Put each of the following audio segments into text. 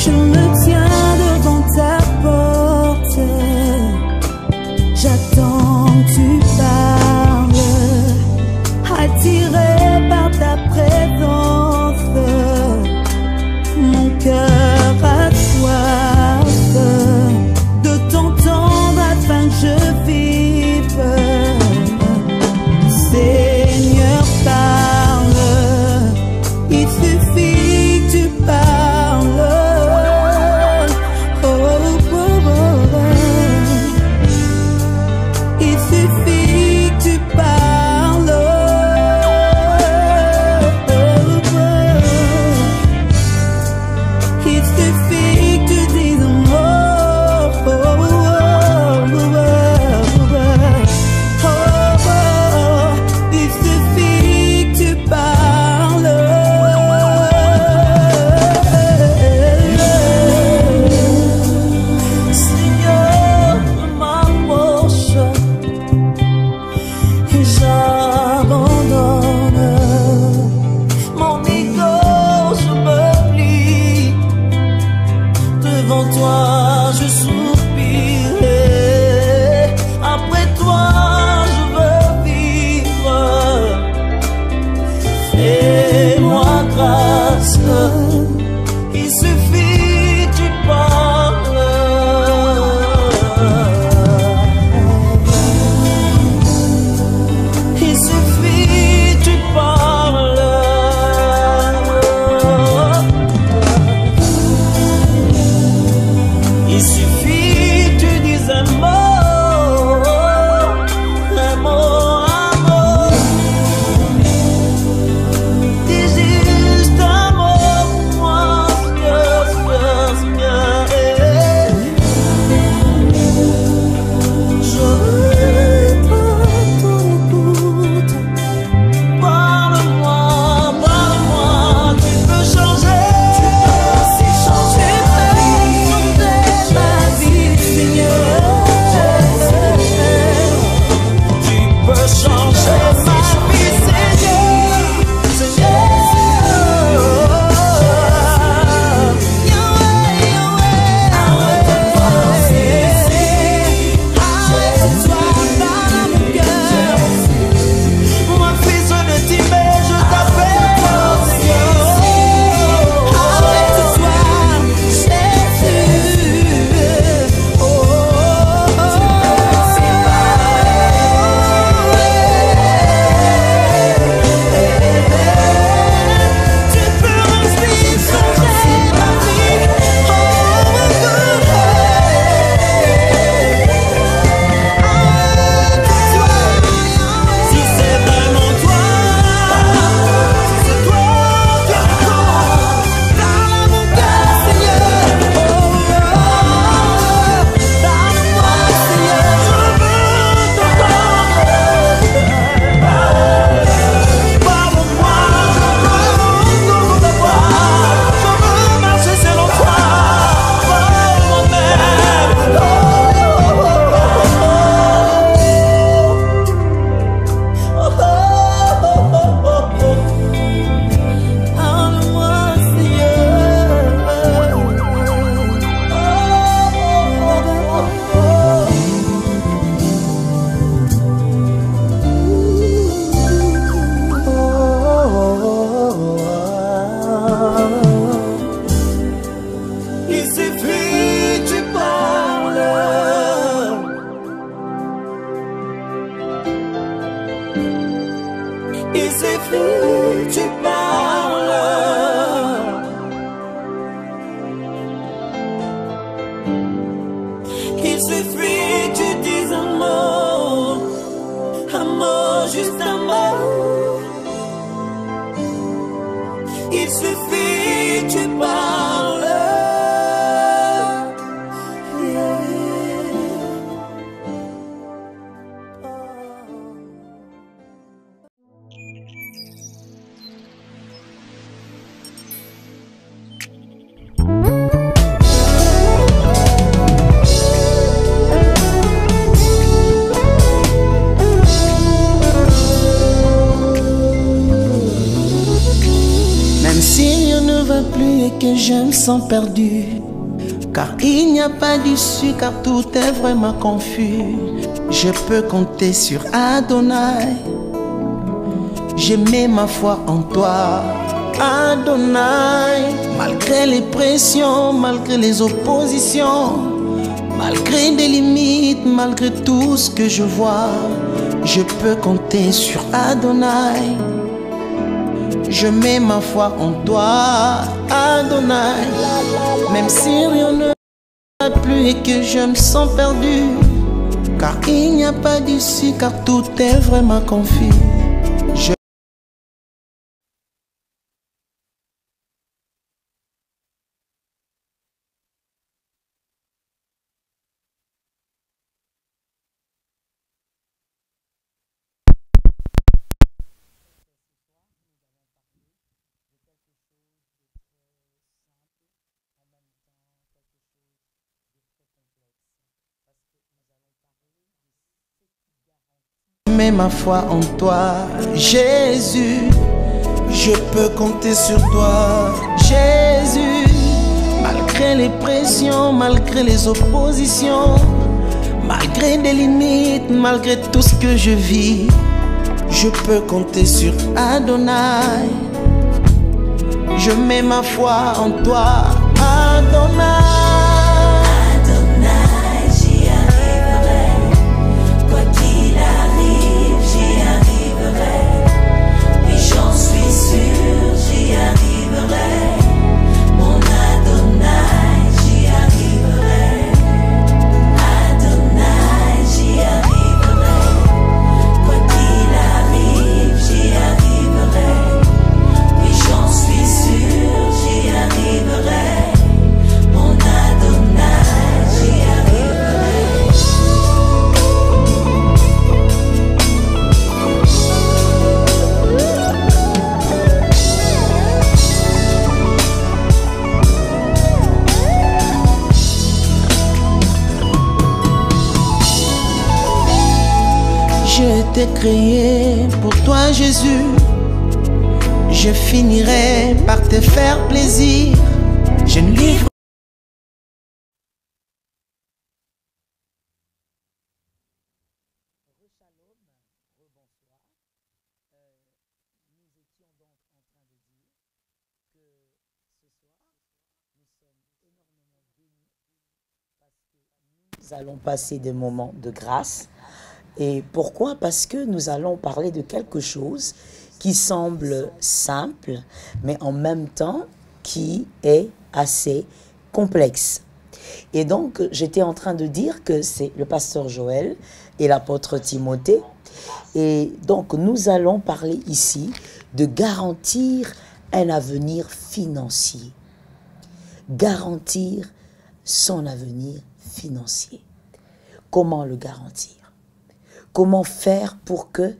Je me tiens devant ta porte, j'attends que tu parles, attiré par ta présence, mon cœur a soif de t'entendre afin que je vive. Seigneur, parle, il suffit que tu parles. Oh, oh, oh. Il suffit que tu parles. Oh, oh. que je me sens perdu, car il n'y a pas d'issue, car tout est vraiment confus. Je peux compter sur Adonai, j'ai mis ma foi en toi, Adonai. Malgré les pressions, malgré les oppositions, malgré des limites, malgré tout ce que je vois, je peux compter sur Adonai. Je mets ma foi en toi, Adonai. Même si rien ne va plus et que je me sens perdu, car il n'y a pas d'issue, car tout est vraiment confus. Mets ma foi en toi, Jésus. Je peux compter sur toi, Jésus. Malgré les pressions, malgré les oppositions, malgré des limites, malgré tout ce que je vis, je peux compter sur Adonai. Je mets ma foi en toi, Adonai. J'ai été créé pour toi, Jésus. Je finirai par te faire plaisir. Je ne livre. Nous allons passer des moments de grâce. Et pourquoi? Parce que nous allons parler de quelque chose qui semble simple, mais en même temps qui est assez complexe. Et donc, j'étais en train de dire que c'est le pasteur Joël et l'apôtre Timothée. Et donc, nous allons parler ici de garantir un avenir financier. Garantir son avenir financier. Comment le garantir? Comment faire pour que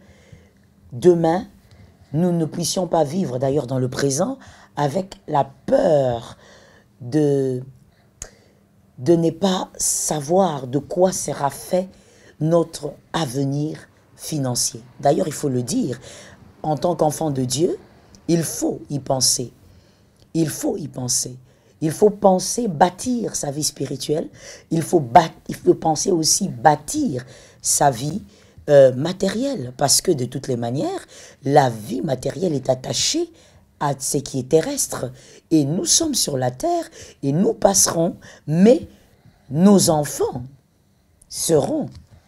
demain, nous ne puissions pas vivre, d'ailleurs dans le présent, avec la peur de ne pas savoir de quoi sera fait notre avenir financier. D'ailleurs, il faut le dire, en tant qu'enfant de Dieu, il faut y penser. Il faut y penser. Il faut penser bâtir sa vie spirituelle. Il faut penser aussi bâtir sa vie matérielle. Parce que de toutes les manières, la vie matérielle est attachée à ce qui est terrestre. Et nous sommes sur la terre et nous passerons, mais nos enfants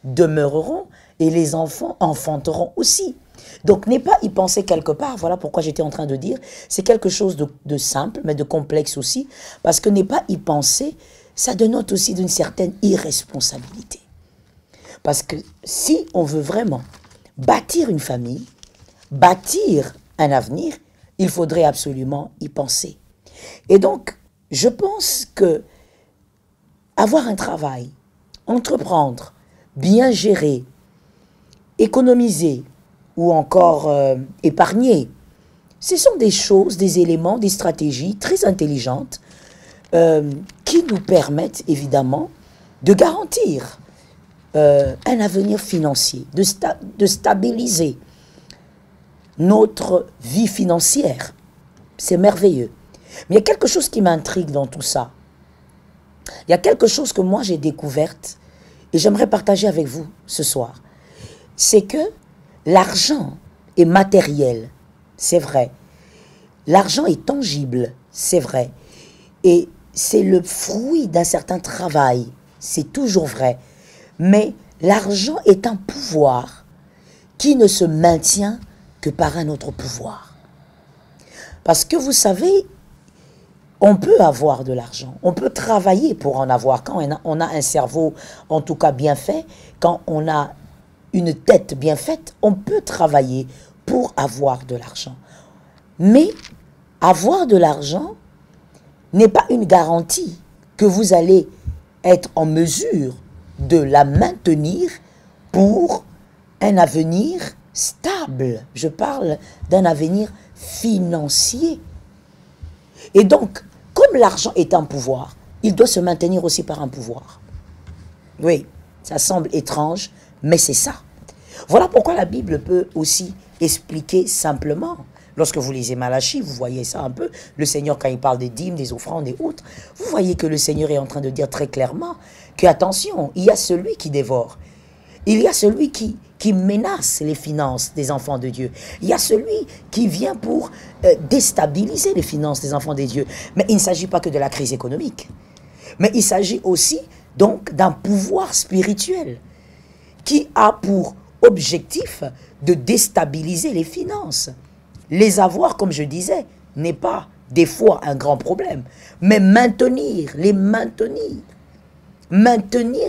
demeureront et les enfants enfanteront aussi. Donc, n'est pas y penser quelque part, voilà pourquoi j'étais en train de dire, c'est quelque chose de simple, mais de complexe aussi, parce que n'est pas y penser, ça dénote aussi d'une certaine irresponsabilité. Parce que si on veut vraiment bâtir une famille, bâtir un avenir, il faudrait absolument y penser. Et donc, je pense que avoir un travail, entreprendre, bien gérer, économiser, ou encore épargner. Ce sont des choses, des éléments, des stratégies très intelligentes qui nous permettent évidemment de garantir un avenir financier, de stabiliser notre vie financière. C'est merveilleux. Mais il y a quelque chose qui m'intrigue dans tout ça. Il y a quelque chose que moi j'ai découverte et j'aimerais partager avec vous ce soir. C'est que l'argent est matériel, c'est vrai. L'argent est tangible, c'est vrai. Et c'est le fruit d'un certain travail, c'est toujours vrai. Mais l'argent est un pouvoir qui ne se maintient que par un autre pouvoir. Parce que vous savez, on peut avoir de l'argent, on peut travailler pour en avoir. Quand on a un cerveau, en tout cas bien fait, quand on a une tête bien faite, on peut travailler pour avoir de l'argent. Mais avoir de l'argent n'est pas une garantie que vous allez être en mesure de la maintenir pour un avenir stable. Je parle d'un avenir financier. Et donc, comme l'argent est un pouvoir, il doit se maintenir aussi par un pouvoir. Oui, ça semble étrange, mais c'est ça. Voilà pourquoi la Bible peut aussi expliquer simplement. Lorsque vous lisez Malachie, vous voyez ça un peu. Le Seigneur, quand il parle des dîmes, des offrandes et autres, vous voyez que le Seigneur est en train de dire très clairement que, attention, il y a celui qui dévore. Il y a celui qui menace les finances des enfants de Dieu. Il y a celui qui vient pour déstabiliser les finances des enfants de Dieu. Mais il ne s'agit pas que de la crise économique. Mais il s'agit aussi donc d'un pouvoir spirituel qui a pour objectif de déstabiliser les finances. Les avoir, comme je disais, n'est pas des fois un grand problème, mais maintenir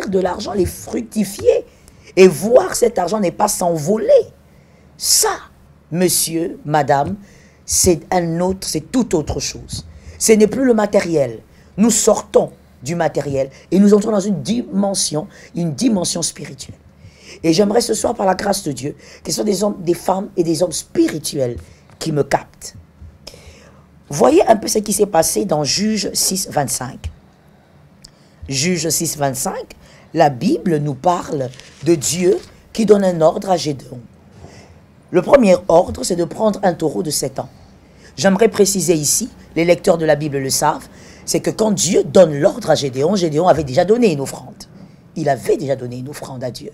de l'argent, les fructifier, et voir cet argent n'est pas s'envoler. Ça, monsieur, madame, c'est tout autre chose. Ce n'est plus le matériel. Nous sortons du matériel et nous entrons dans une dimension spirituelle. Et j'aimerais ce soir, par la grâce de Dieu, que ce soit des hommes, des femmes et des hommes spirituels qui me captent. Voyez un peu ce qui s'est passé dans Juge 6, 25. Juge 6, 25, la Bible nous parle de Dieu qui donne un ordre à Gédéon. Le premier ordre, c'est de prendre un taureau de 7 ans. J'aimerais préciser ici, les lecteurs de la Bible le savent, c'est que quand Dieu donne l'ordre à Gédéon, Gédéon avait déjà donné une offrande. Il avait déjà donné une offrande à Dieu.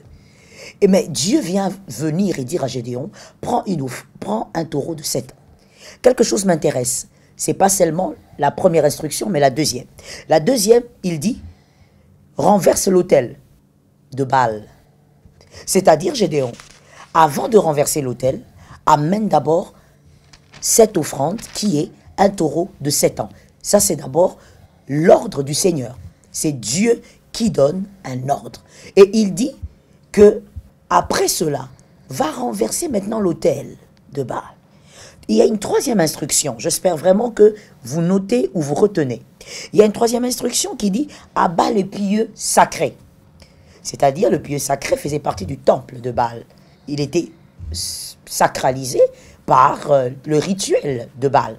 Mais Dieu vient venir et dire à Gédéon, prends un taureau de 7 ans. Quelque chose m'intéresse. Ce n'est pas seulement la première instruction, mais la deuxième. La deuxième, il dit, renverse l'autel de Baal. C'est-à-dire, Gédéon, avant de renverser l'autel, amène d'abord cette offrande qui est un taureau de 7 ans. Ça, c'est d'abord l'ordre du Seigneur. C'est Dieu qui donne un ordre. Et il dit que après cela, va renverser maintenant l'autel de Baal. Il y a une troisième instruction. J'espère vraiment que vous notez ou vous retenez. Il y a une troisième instruction qui dit « abat le pieux sacré ». C'est-à-dire, le pieux sacré faisait partie du temple de Baal. Il était sacralisé par le rituel de Baal.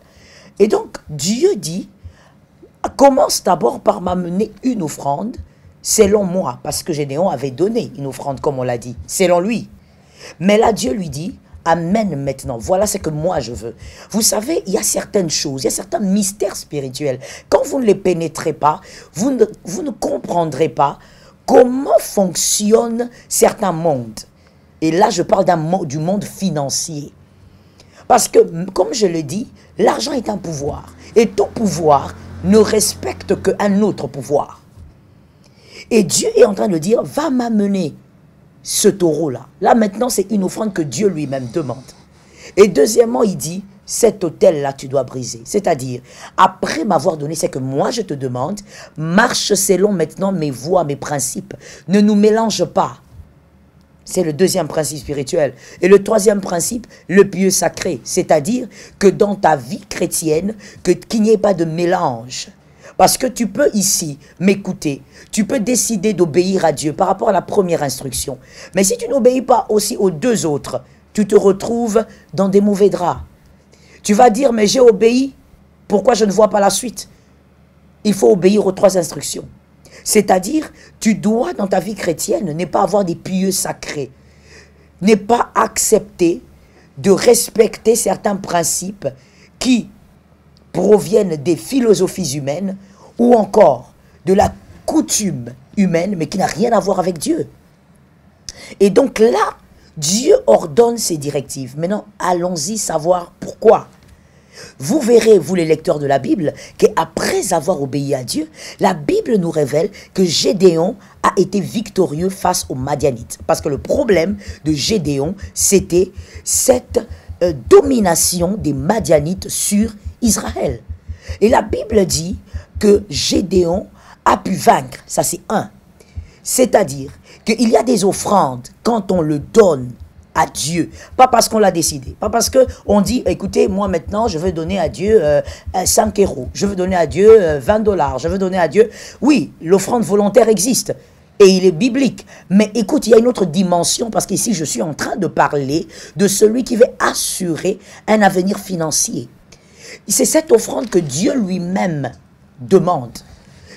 Et donc, Dieu dit « commence d'abord par m'amener une offrande selon moi », parce que Gédéon avait donné une offrande, comme on l'a dit, selon lui. Mais là, Dieu lui dit « amène maintenant, voilà ce que moi je veux ». Vous savez, il y a certaines choses, il y a certains mystères spirituels. Quand vous ne les pénétrez pas, vous ne comprendrez pas comment fonctionnent certains mondes. Et là, je parle du monde financier. Parce que, comme je le dis, l'argent est un pouvoir. Et tout pouvoir ne respecte qu'un autre pouvoir. Et Dieu est en train de dire, va m'amener ce taureau-là. Là, maintenant, c'est une offrande que Dieu lui-même demande. Et deuxièmement, il dit, cet autel-là, tu dois briser. C'est-à-dire, après m'avoir donné ce que moi je te demande, marche selon maintenant mes voies, mes principes. Ne nous mélange pas. C'est le deuxième principe spirituel. Et le troisième principe, le pieux sacré. C'est-à-dire que dans ta vie chrétienne, qu'il n'y ait pas de mélange. Parce que tu peux ici m'écouter, tu peux décider d'obéir à Dieu par rapport à la première instruction. Mais si tu n'obéis pas aussi aux deux autres, tu te retrouves dans des mauvais draps. Tu vas dire, mais j'ai obéi, pourquoi je ne vois pas la suite? Il faut obéir aux 3 instructions. C'est-à-dire, tu dois dans ta vie chrétienne ne pas avoir des pieux sacrés, ne pas accepter de respecter certains principes qui proviennent des philosophies humaines ou encore de la coutume humaine, mais qui n'a rien à voir avec Dieu. Et donc là, Dieu ordonne ses directives. Maintenant, allons-y savoir pourquoi. Vous verrez, vous les lecteurs de la Bible, qu'après avoir obéi à Dieu, la Bible nous révèle que Gédéon a été victorieux face aux Madianites. Parce que le problème de Gédéon, c'était cette domination des Madianites sur Israël. Et la Bible dit que Gédéon a pu vaincre. Ça, c'est un. C'est-à-dire qu'il y a des offrandes, quand on le donne à Dieu, pas parce qu'on l'a décidé, pas parce qu'on dit, écoutez, moi maintenant, je veux donner à Dieu 5 euros, je veux donner à Dieu 20 $, je veux donner à Dieu... Oui, l'offrande volontaire existe, et il est biblique. Mais écoute, il y a une autre dimension, parce qu'ici, je suis en train de parler de celui qui veut assurer un avenir financier. C'est cette offrande que Dieu lui-même demande.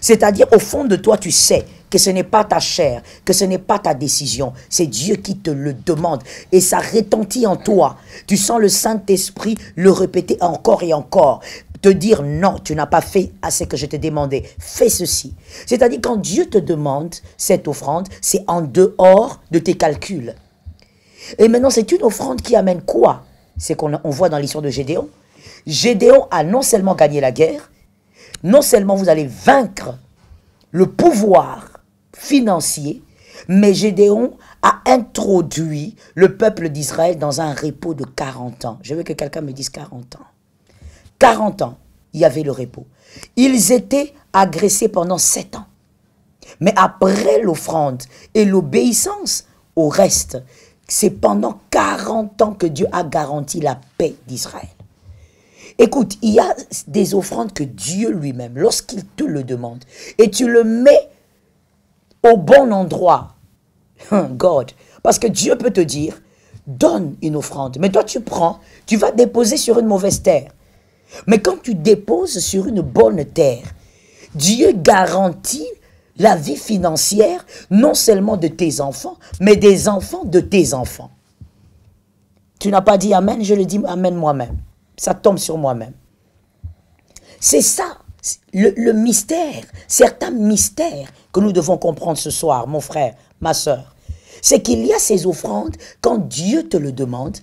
C'est-à-dire, au fond de toi, tu sais que ce n'est pas ta chair, que ce n'est pas ta décision. C'est Dieu qui te le demande. Et ça retentit en toi. Tu sens le Saint-Esprit le répéter encore et encore. Te dire non, tu n'as pas fait assez que je t'ai demandé. Fais ceci. C'est-à-dire, quand Dieu te demande cette offrande, c'est en dehors de tes calculs. Et maintenant, c'est une offrande qui amène quoi? C'est qu'on voit dans l'histoire de Gédéon. Gédéon a non seulement gagné la guerre, non seulement vous allez vaincre le pouvoir financier, mais Gédéon a introduit le peuple d'Israël dans un repos de 40 ans. Je veux que quelqu'un me dise 40 ans. 40 ans, il y avait le repos. Ils étaient agressés pendant 7 ans. Mais après l'offrande et l'obéissance au reste, c'est pendant 40 ans que Dieu a garanti la paix d'Israël. Écoute, il y a des offrandes que Dieu lui-même, lorsqu'il te le demande, et tu le mets au bon endroit, God, parce que Dieu peut te dire, donne une offrande, mais toi tu prends, tu vas déposer sur une mauvaise terre. Mais quand tu déposes sur une bonne terre, Dieu garantit la vie financière, non seulement de tes enfants, mais des enfants de tes enfants. Tu n'as pas dit Amen, je le dis Amen moi-même. Ça tombe sur moi-même. C'est ça, le mystère, certains mystères que nous devons comprendre ce soir, mon frère, ma soeur. C'est qu'il y a ces offrandes, quand Dieu te le demande,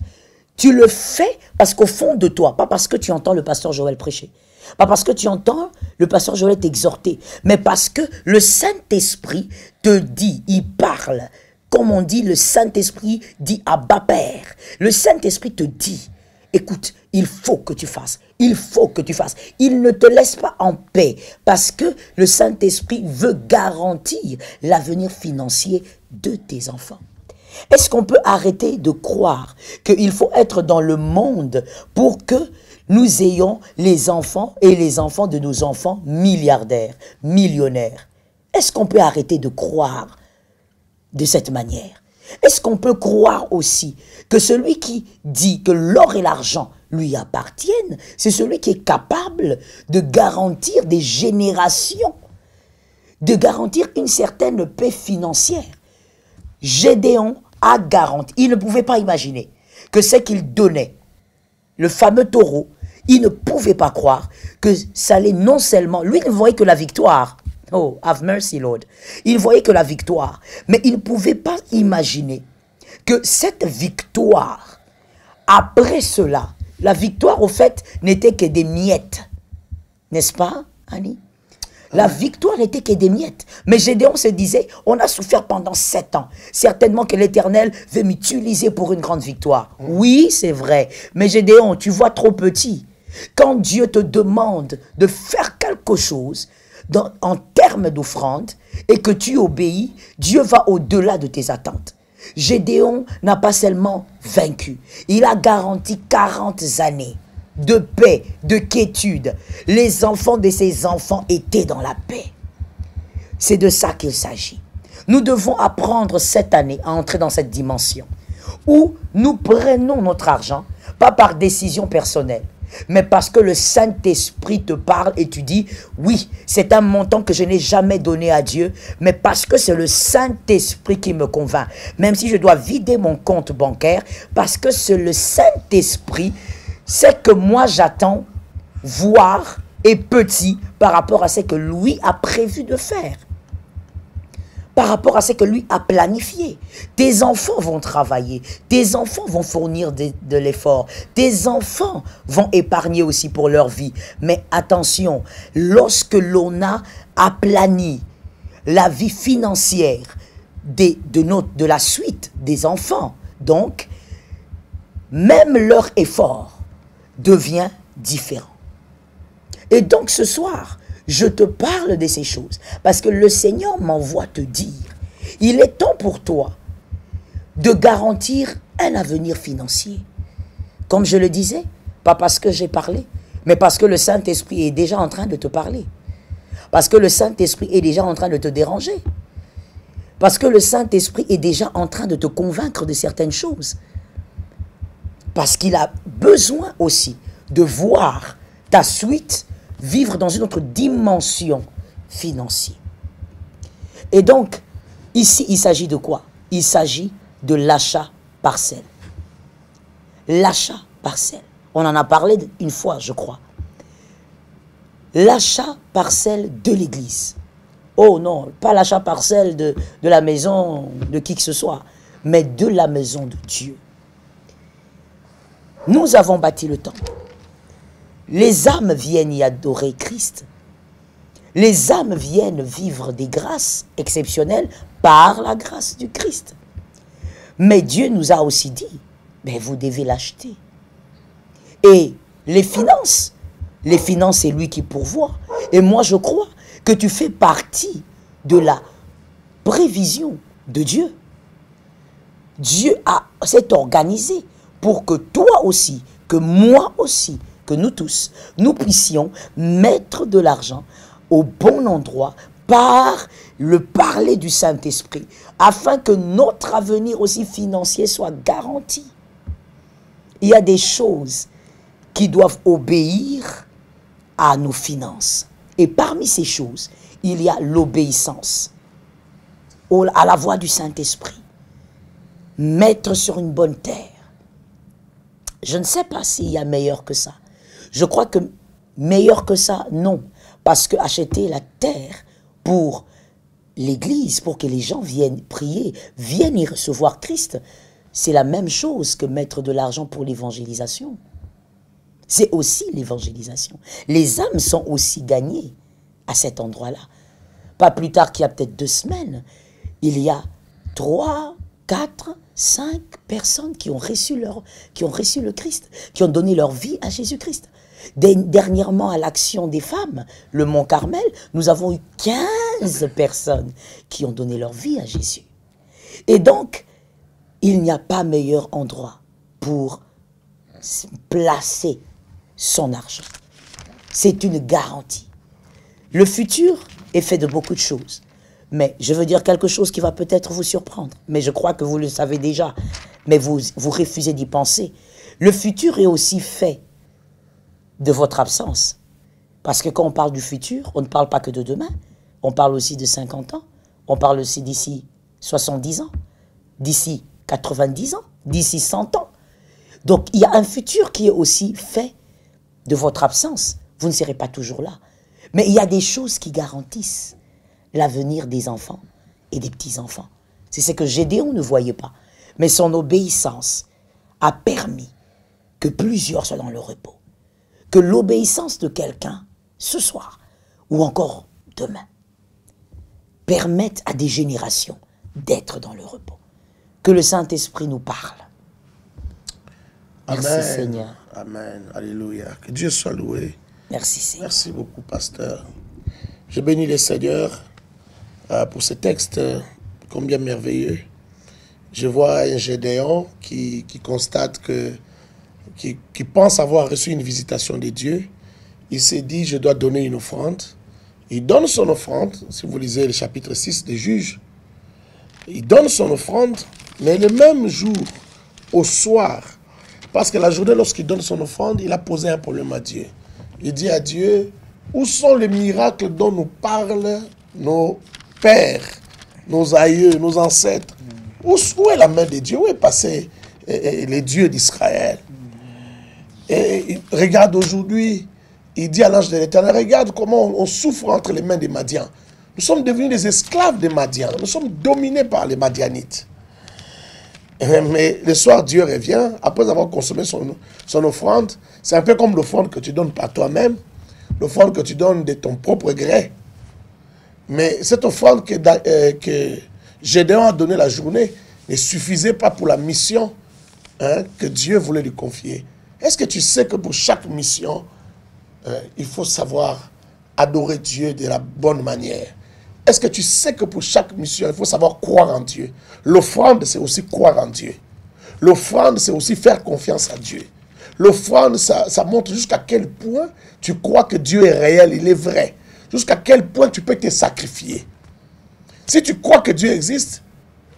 tu le fais parce qu'au fond de toi, pas parce que tu entends le pasteur Joël prêcher, pas parce que tu entends le pasteur Joël t'exhorter, mais parce que le Saint-Esprit te dit, il parle. Comme on dit, le Saint-Esprit dit Abba Père. Le Saint-Esprit te dit, écoute, il faut que tu fasses. Il faut que tu fasses. Il ne te laisse pas en paix parce que le Saint-Esprit veut garantir l'avenir financier de tes enfants. Est-ce qu'on peut arrêter de croire qu'il faut être dans le monde pour que nous ayons les enfants et les enfants de nos enfants milliardaires, millionnaires? Est-ce qu'on peut arrêter de croire de cette manière? Est-ce qu'on peut croire aussi que celui qui dit que l'or et l'argent lui appartiennent, c'est celui qui est capable de garantir des générations, de garantir une certaine paix financière? Gédéon a garanti, il ne pouvait pas imaginer que ce qu'il donnait, le fameux taureau, il ne pouvait pas croire que ça allait non seulement, lui ne voyait que la victoire. Oh, have mercy, Lord. Il voyait que la victoire. Mais il ne pouvait pas imaginer que cette victoire, après cela, la victoire, au fait, n'était que des miettes. N'est-ce pas, Annie? La victoire n'était que des miettes. Mais Gédéon se disait, on a souffert pendant 7 ans. Certainement que l'Éternel veut m'utiliser pour une grande victoire. Oui, c'est vrai. Mais Gédéon, tu vois trop petit. Quand Dieu te demande de faire quelque chose, en termes d'offrande, et que tu obéis, Dieu va au-delà de tes attentes. Gédéon n'a pas seulement vaincu, il a garanti 40 années de paix, de quiétude. Les enfants de ses enfants étaient dans la paix. C'est de ça qu'il s'agit. Nous devons apprendre cette année à entrer dans cette dimension où nous prenons notre argent, pas par décision personnelle, mais parce que le Saint-Esprit te parle et tu dis, oui, c'est un montant que je n'ai jamais donné à Dieu, mais parce que c'est le Saint-Esprit qui me convainc. Même si je dois vider mon compte bancaire, parce que c'est le Saint-Esprit, c'est que moi j'attends voir est petit par rapport à ce que lui a prévu de faire. Par rapport à ce que lui a planifié. Tes enfants vont travailler, tes enfants vont fournir de l'effort, tes enfants vont épargner aussi pour leur vie. Mais attention, lorsque l'on a aplani la vie financière de la suite des enfants, donc, même leur effort devient différent. Et donc ce soir, je te parle de ces choses parce que le Seigneur m'envoie te dire, il est temps pour toi de garantir un avenir financier. Comme je le disais, pas parce que j'ai parlé, mais parce que le Saint-Esprit est déjà en train de te parler. Parce que le Saint-Esprit est déjà en train de te déranger. Parce que le Saint-Esprit est déjà en train de te convaincre de certaines choses. Parce qu'il a besoin aussi de voir ta suite vivre dans une autre dimension financière. Et donc, ici, il s'agit de quoi? Il s'agit de l'achat parcelle. L'achat parcelle. On en a parlé une fois, je crois. L'achat parcelle de l'église. Oh non, pas l'achat parcelle de la maison de qui que ce soit, mais de la maison de Dieu. Nous avons bâti le temple. Les âmes viennent y adorer Christ. Les âmes viennent vivre des grâces exceptionnelles par la grâce du Christ. Mais Dieu nous a aussi dit, mais vous devez l'acheter. Et les finances, c'est lui qui pourvoit. Et moi, je crois que tu fais partie de la prévision de Dieu. Dieu s'est organisé pour que toi aussi, que moi aussi, que nous tous, nous puissions mettre de l'argent au bon endroit par le parler du Saint-Esprit, afin que notre avenir aussi financier soit garanti. Il y a des choses qui doivent obéir à nos finances. Et parmi ces choses, il y a l'obéissance à la voix du Saint-Esprit. Mettre sur une bonne terre. Je ne sais pas s'il y a meilleur que ça. Je crois que meilleur que ça, non. Parce que acheter la terre pour l'église, pour que les gens viennent prier, viennent y recevoir Christ, c'est la même chose que mettre de l'argent pour l'évangélisation. C'est aussi l'évangélisation. Les âmes sont aussi gagnées à cet endroit-là. Pas plus tard qu'il y a peut-être 2 semaines, il y a 3, 4, 5 personnes qui ont reçu le Christ, qui ont donné leur vie à Jésus-Christ. Dernièrement, à l'Action des femmes, le Mont Carmel, nous avons eu 15 personnes qui ont donné leur vie à Jésus. Et donc, il n'y a pas meilleur endroit pour placer son argent. C'est une garantie. Le futur est fait de beaucoup de choses. Mais je veux dire quelque chose qui va peut-être vous surprendre. Mais je crois que vous le savez déjà. Mais vous refusez d'y penser. Le futur est aussi fait de votre absence. Parce que quand on parle du futur, on ne parle pas que de demain. On parle aussi de 50 ans. On parle aussi d'ici 70 ans. D'ici 90 ans. D'ici 100 ans. Donc il y a un futur qui est aussi fait de votre absence. Vous ne serez pas toujours là. Mais il y a des choses qui garantissent l'avenir des enfants et des petits-enfants. C'est ce que Gédéon ne voyait pas. Mais son obéissance a permis que plusieurs soient dans le repos. Que l'obéissance de quelqu'un, ce soir, ou encore demain, permette à des générations d'être dans le repos. Que le Saint-Esprit nous parle. Merci, Amen. Seigneur. Amen. Alléluia. Que Dieu soit loué. Merci, Seigneur. Merci beaucoup, pasteur. Je bénis le Seigneur pour ce texte combien merveilleux. Je vois un Gédéon qui constate qui pense avoir reçu une visitation de Dieu. Il s'est dit, je dois donner une offrande. Il donne son offrande, si vous lisez le chapitre 6 des Juges. Il donne son offrande, mais le même jour, au soir, parce que la journée, lorsqu'il donne son offrande, il a posé un problème à Dieu. Il dit à Dieu, où sont les miracles dont nous parlent nos pères, nos aïeux, nos ancêtres? Où est la main de Dieu? Où est passé les dieux d'Israël? Et regarde aujourd'hui, il dit à l'ange de l'Éternel, regarde comment on souffre entre les mains des Madians. Nous sommes devenus des esclaves des Madians. Nous sommes dominés par les Madianites. Mais le soir, Dieu revient, après avoir consommé son offrande. C'est un peu comme l'offrande que tu donnes par toi-même, l'offrande que tu donnes de ton propre gré. Mais cette offrande que Gédéon a donnée la journée ne suffisait pas pour la mission que Dieu voulait lui confier. Est-ce que tu sais que pour chaque mission, il faut savoir adorer Dieu de la bonne manière? Est-ce que tu sais que pour chaque mission, il faut savoir croire en Dieu? L'offrande, c'est aussi croire en Dieu. L'offrande, c'est aussi faire confiance à Dieu. L'offrande, ça montre jusqu'à quel point tu crois que Dieu est réel, il est vrai. Jusqu'à quel point tu peux te sacrifier. Si tu crois que Dieu existe,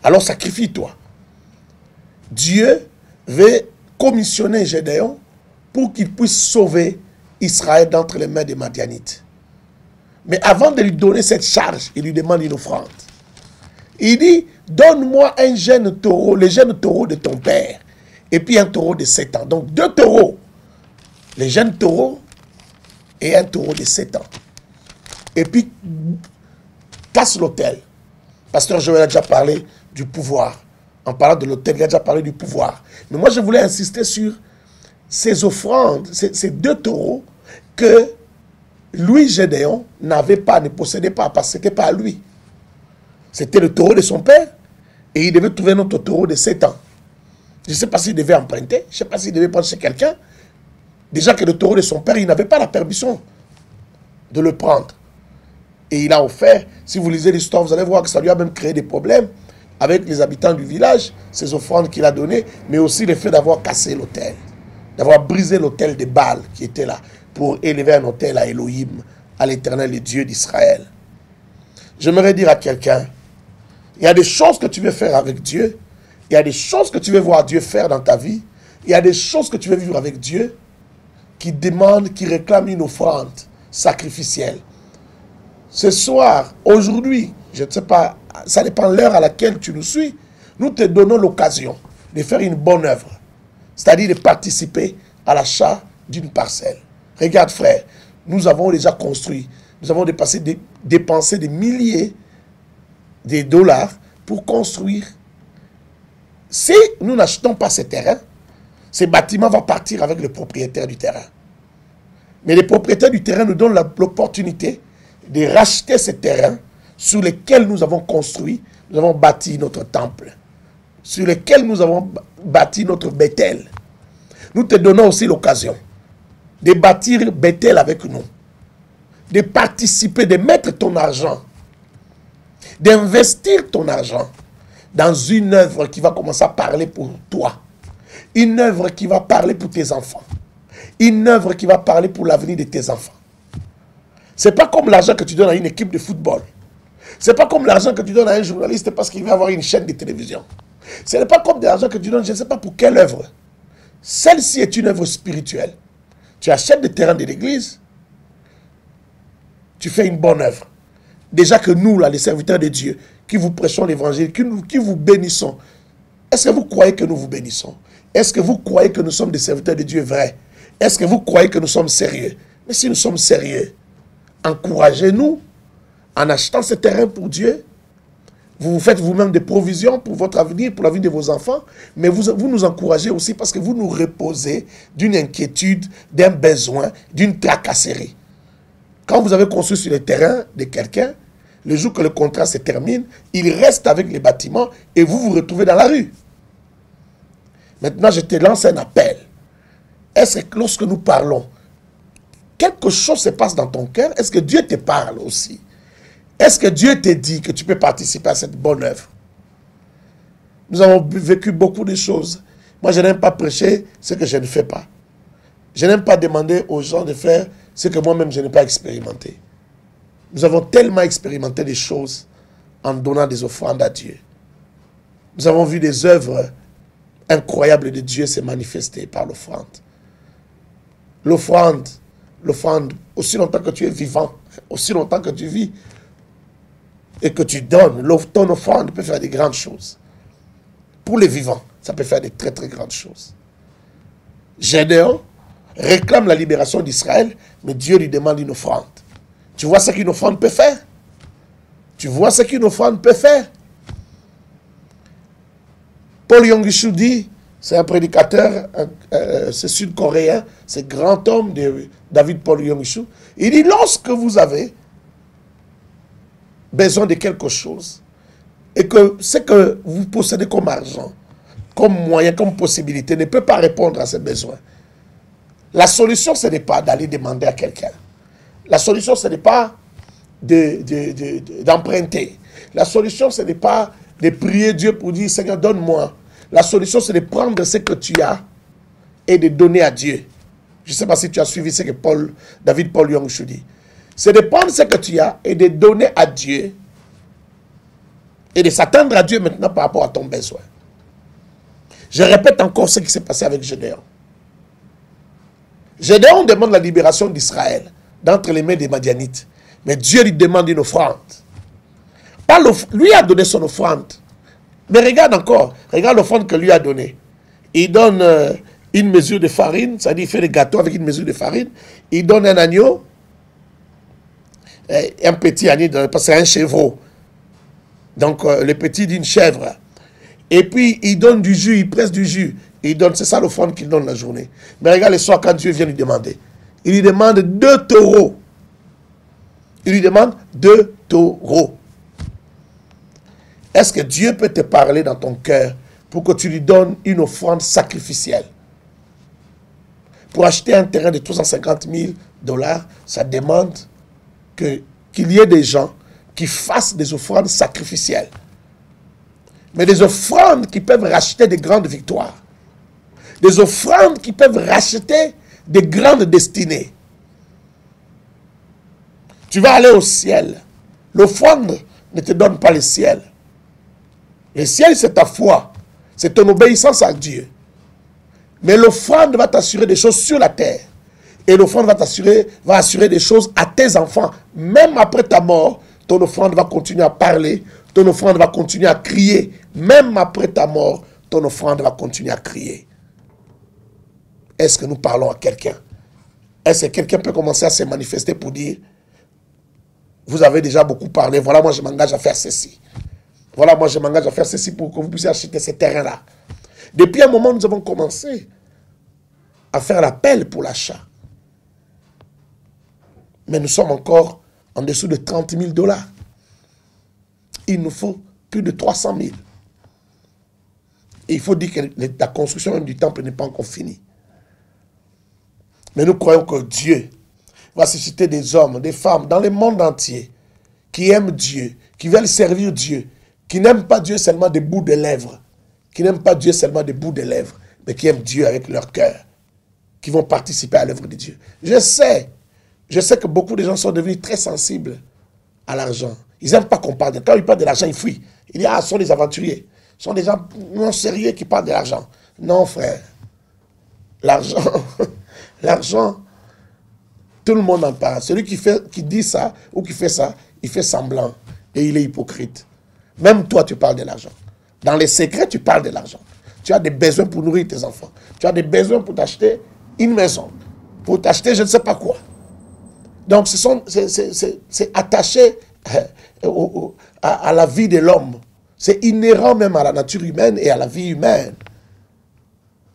alors sacrifie-toi. Dieu veut commissionner Gédéon pour qu'il puisse sauver Israël d'entre les mains des Madianites. Mais avant de lui donner cette charge, il lui demande une offrande. Il dit, donne-moi un jeune taureau, le jeune taureau de ton père, et puis un taureau de 7 ans. Donc 2 taureaux, le jeune taureau et un taureau de 7 ans. Et puis, casse l'autel. Pasteur Joël a déjà parlé du pouvoir. En parlant de l'autel, il a déjà parlé du pouvoir. Mais moi, je voulais insister sur ces offrandes, ces 2 taureaux que lui, Gédéon, n'avait pas, ne possédait pas, parce que ce n'était pas à lui. C'était le taureau de son père, et il devait trouver un autre taureau de 7 ans. Je ne sais pas s'il devait emprunter, je ne sais pas s'il devait prendre chez quelqu'un. Déjà que le taureau de son père, il n'avait pas la permission de le prendre. Et il a offert, si vous lisez l'histoire, vous allez voir que ça lui a même créé des problèmes avec les habitants du village, ces offrandes qu'il a données, mais aussi le fait d'avoir cassé l'autel, d'avoir brisé l'autel de Baal qui était là, pour élever un autel à Elohim, à l'Éternel, le Dieu d'Israël. J'aimerais dire à quelqu'un, il y a des choses que tu veux faire avec Dieu, il y a des choses que tu veux voir Dieu faire dans ta vie, il y a des choses que tu veux vivre avec Dieu qui demandent, qui réclament une offrande sacrificielle. Ce soir, aujourd'hui, je ne sais pas, ça dépend de l'heure à laquelle tu nous suis, nous te donnons l'occasion de faire une bonne œuvre, c'est-à-dire de participer à l'achat d'une parcelle. Regarde frère, nous avons déjà construit, nous avons dépensé des milliers de dollars pour construire. Si nous n'achetons pas ces terrains, ces bâtiments vont partir avec le propriétaire du terrain. Mais les propriétaires du terrain nous donnent l'opportunité de racheter ces terrains sur lesquels nous avons construit, nous avons bâti notre temple, sur lesquels nous avons bâti notre Bethel. Nous te donnons aussi l'occasion de bâtir Bethel avec nous, de participer, de mettre ton argent, d'investir ton argent dans une œuvre qui va commencer à parler pour toi, une œuvre qui va parler pour tes enfants, une œuvre qui va parler pour l'avenir de tes enfants. Ce n'est pas comme l'argent que tu donnes à une équipe de football. Ce n'est pas comme l'argent que tu donnes à un journaliste parce qu'il va avoir une chaîne de télévision. Ce n'est pas comme de l'argent que tu donnes, je ne sais pas pour quelle œuvre. Celle-ci est une œuvre spirituelle. Tu achètes des terrains de l'église, tu fais une bonne œuvre. Déjà que nous, là, les serviteurs de Dieu, qui vous prêchons l'évangile, qui vous bénissons, est-ce que vous croyez que nous vous bénissons? Est-ce que vous croyez que nous sommes des serviteurs de Dieu vrais? Est-ce que vous croyez que nous sommes sérieux? Mais si nous sommes sérieux, encouragez-nous en achetant ce terrain pour Dieu. Vous faites vous-même des provisions pour votre avenir, pour l'avenir de vos enfants, mais vous nous encouragez aussi parce que vous nous reposez d'une inquiétude, d'un besoin, d'une tracasserie. Quand vous avez construit sur le terrain de quelqu'un, le jour que le contrat se termine, il reste avec les bâtiments et vous vous retrouvez dans la rue. Maintenant, je te lance un appel. Est-ce que lorsque nous parlons, quelque chose se passe dans ton cœur? Est-ce que Dieu te parle aussi? Est-ce que Dieu te dit que tu peux participer à cette bonne œuvre? Nous avons vécu beaucoup de choses. Moi, je n'aime pas prêcher ce que je ne fais pas. Je n'aime pas demander aux gens de faire ce que moi-même je n'ai pas expérimenté. Nous avons tellement expérimenté des choses en donnant des offrandes à Dieu. Nous avons vu des œuvres incroyables de Dieu se manifester par l'offrande. L'offrande, aussi longtemps que tu es vivant, aussi longtemps que tu vis, et que tu donnes, ton offrande peut faire des grandes choses. Pour les vivants, ça peut faire des très très grandes choses. Gédéon réclame la libération d'Israël, mais Dieu lui demande une offrande. Tu vois ce qu'une offrande peut faire? Tu vois ce qu'une offrande peut faire? Paul Yong-Gishu dit, c'est un prédicateur, c'est sud-coréen, c'est grand homme de David Paul Yong-Gishu. Il dit, lorsque vous avez besoin de quelque chose, et que ce que vous possédez comme argent, comme moyen, comme possibilité, ne peut pas répondre à ces besoins, la solution, ce n'est pas d'aller demander à quelqu'un. La solution, ce n'est pas d'emprunter. La solution, ce n'est pas de prier Dieu pour dire, Seigneur, donne-moi. La solution, c'est de prendre ce que tu as et de donner à Dieu. Je ne sais pas si tu as suivi ce que David Paul Yong-Gishu dit. C'est de prendre ce que tu as et de donner à Dieu et de s'attendre à Dieu maintenant par rapport à ton besoin. Je répète encore ce qui s'est passé avec Gédéon. Gédéon demande la libération d'Israël d'entre les mains des Madianites. Mais Dieu lui demande une offrande. Lui a donné son offrande. Mais regarde encore, regarde l'offrande que lui a donnée. Il donne une mesure de farine, c'est-à-dire il fait des gâteaux avec une mesure de farine. Il donne un agneau, un petit agneau, parce que c'est un chevreau. Donc le petit d'une chèvre. Et puis il donne du jus, il presse du jus. Il donne, c'est ça l'offrande qu'il donne la journée. Mais regarde le soir quand Dieu vient lui demander. Il lui demande 2 taureaux. Il lui demande 2 taureaux. Est-ce que Dieu peut te parler dans ton cœur pour que tu lui donnes une offrande sacrificielle? Pour acheter un terrain de 350 000 $, ça demande qu'il y ait des gens qui fassent des offrandes sacrificielles. Mais des offrandes qui peuvent racheter des grandes victoires. Des offrandes qui peuvent racheter des grandes destinées. Tu vas aller au ciel. L'offrande ne te donne pas le ciel. Le ciel, c'est ta foi. C'est ton obéissance à Dieu. Mais l'offrande va t'assurer des choses sur la terre. Et l'offrande va assurer des choses à tes enfants. Même après ta mort, ton offrande va continuer à parler. Ton offrande va continuer à crier. Même après ta mort, ton offrande va continuer à crier. Est-ce que nous parlons à quelqu'un? Est-ce que quelqu'un peut commencer à se manifester pour dire, vous avez déjà beaucoup parlé, voilà, moi je m'engage à faire ceci. Voilà, moi je m'engage à faire ceci pour que vous puissiez acheter ces terrains-là. Depuis un moment, nous avons commencé à faire l'appel pour l'achat. Mais nous sommes encore en dessous de 30 000 $. Il nous faut plus de 300 000. Et il faut dire que la construction du temple n'est pas encore finie. Mais nous croyons que Dieu va susciter des hommes, des femmes dans le monde entier qui aiment Dieu, qui veulent servir Dieu, qui n'aiment pas Dieu seulement des bouts de lèvres, qui n'aiment pas Dieu seulement des bouts de lèvres, mais qui aiment Dieu avec leur cœur, qui vont participer à l'œuvre de Dieu. Je sais que beaucoup de gens sont devenus très sensibles à l'argent. Ils n'aiment pas qu'on parle de. Quand ils parlent de l'argent, ils fuient. Ils disent, ce sont des aventuriers. Ce sont des gens non sérieux qui parlent de l'argent. Non, frère. L'argent, l'argent, tout le monde en parle. Celui qui dit ça ou qui fait ça, il fait semblant et il est hypocrite. Même toi, tu parles de l'argent. Dans les secrets, tu parles de l'argent. Tu as des besoins pour nourrir tes enfants. Tu as des besoins pour t'acheter une maison, pour t'acheter je ne sais pas quoi. Donc, c'est attaché à la vie de l'homme. C'est inhérent même à la nature humaine et à la vie humaine.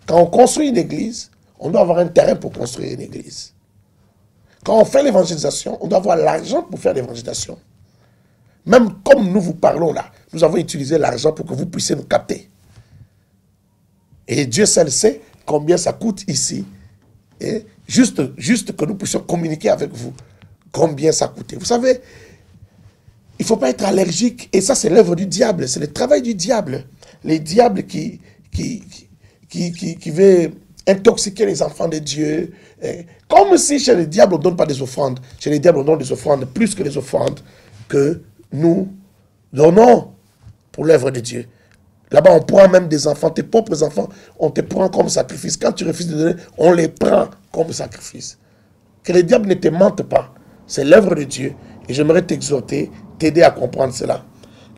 Quand on construit une église, on doit avoir un terrain pour construire une église. Quand on fait l'évangélisation, on doit avoir l'argent pour faire l'évangélisation. Même comme nous vous parlons là, nous avons utilisé l'argent pour que vous puissiez nous capter. Et Dieu seul sait combien ça coûte ici. Et juste que nous puissions communiquer avec vous. Combien ça coûtait. Vous savez, il ne faut pas être allergique. Et ça, c'est l'œuvre du diable. C'est le travail du diable. Les diables qui veut intoxiquer les enfants de Dieu. Comme si chez les diables, on ne donne pas des offrandes. Chez les diables, on donne des offrandes, plus que les offrandes que nous donnons pour l'œuvre de Dieu. Là-bas, on prend même des enfants, tes propres enfants, on te prend comme sacrifice. Quand tu refuses de donner, on les prend comme sacrifice. Que les diables ne te mentent pas. C'est l'œuvre de Dieu. Et j'aimerais t'exhorter, t'aider à comprendre cela.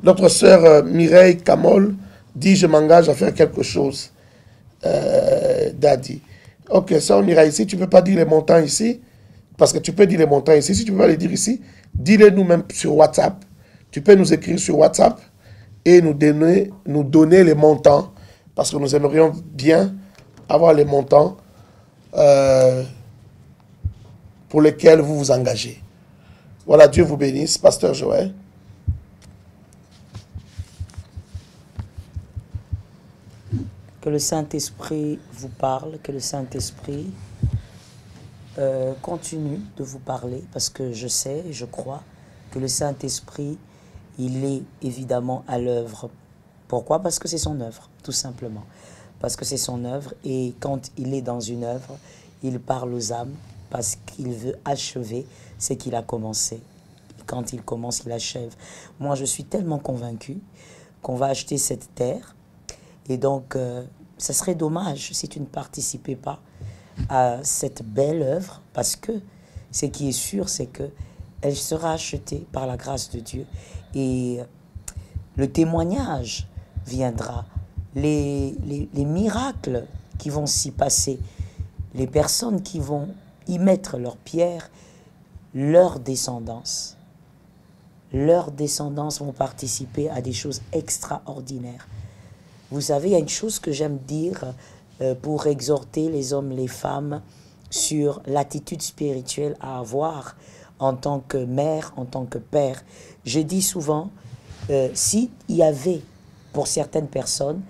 Notre sœur Mireille Kamol dit, je m'engage à faire quelque chose. Daddy. Ok, ça on ira ici. Tu ne peux pas dire les montants ici. Parce que tu peux dire les montants ici. Si tu ne peux pas les dire ici, dis-les nous-mêmes sur WhatsApp. Tu peux nous écrire sur WhatsApp et nous donner les montants. Parce que nous aimerions bien avoir les montants pour lesquels vous vous engagez. Voilà, Dieu vous bénisse, Pasteur Joël. Que le Saint-Esprit vous parle, que le Saint-Esprit continue de vous parler, parce que je sais, je crois que le Saint-Esprit, il est évidemment à l'œuvre. Pourquoi? Parce que c'est son œuvre, tout simplement. Parce que c'est son œuvre, et quand il est dans une œuvre, il parle aux âmes, parce qu'il veut achever ce qu'il a commencé. Quand il commence, il achève. Moi, je suis tellement convaincu qu'on va acheter cette terre, et donc, ça serait dommage si tu ne participais pas à cette belle œuvre, parce que ce qui est sûr, c'est qu'elle sera achetée par la grâce de Dieu. Et le témoignage viendra, les miracles qui vont s'y passer, les personnes qui vont y mettre leurs pierres, leurs descendance vont participer à des choses extraordinaires. Vous savez, il y a une chose que j'aime dire pour exhorter les hommes, les femmes sur l'attitude spirituelle à avoir en tant que mère, en tant que père. Je dis souvent, s'il y avait pour certaines personnes